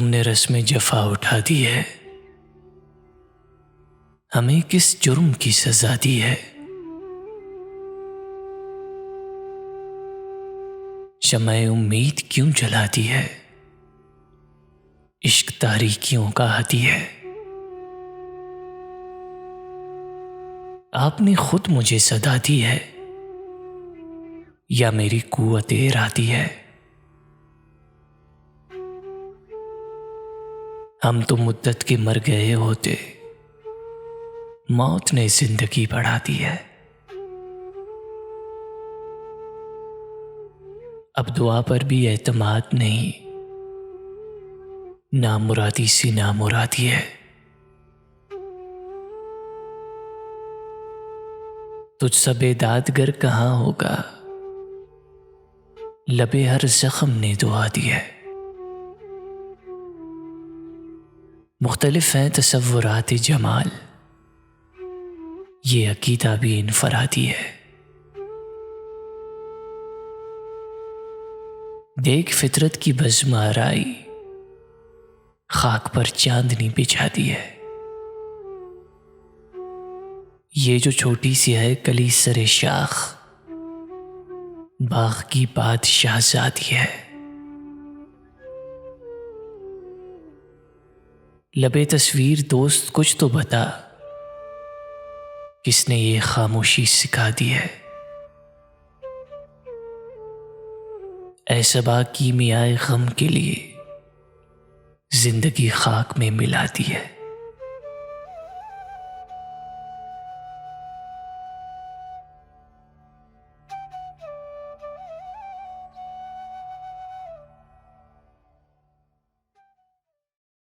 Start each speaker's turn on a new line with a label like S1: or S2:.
S1: तुमने रस्म जफा उठा दी है, हमें किस जुर्म की सजा दी है। शम्ए उम्मीद क्यों जलाती है, इश्क तारीकियों का हदी है। आपने खुद मुझे सदा दी है या मेरी कुव्वत इरादी है। हम तो मुद्दत के मर गए होते, मौत ने जिंदगी बढ़ा दी है। अब दुआ पर भी एतमाद नहीं, नामुरादी सी नामुरादी है। तुझसे बेदादगर कहाँ होगा, लबे हर जख्म ने दुआ दी है। मुख्तलिफ हैं तसव्वुरात जमाल, ये अकीदा भी इनफरादी है। देख फितरत की बज़्म आराई, खाक पर चांदनी बिछा दी है। ये जो छोटी सी है कली सरे शाख, बाग की बादशाहज़ादी है। लबे तस्वीर दोस्त कुछ तो बता, किसने ये खामोशी सिखा दी है। ऐसबा कीमियाए गम के लिए जिंदगी खाक में मिला दी है।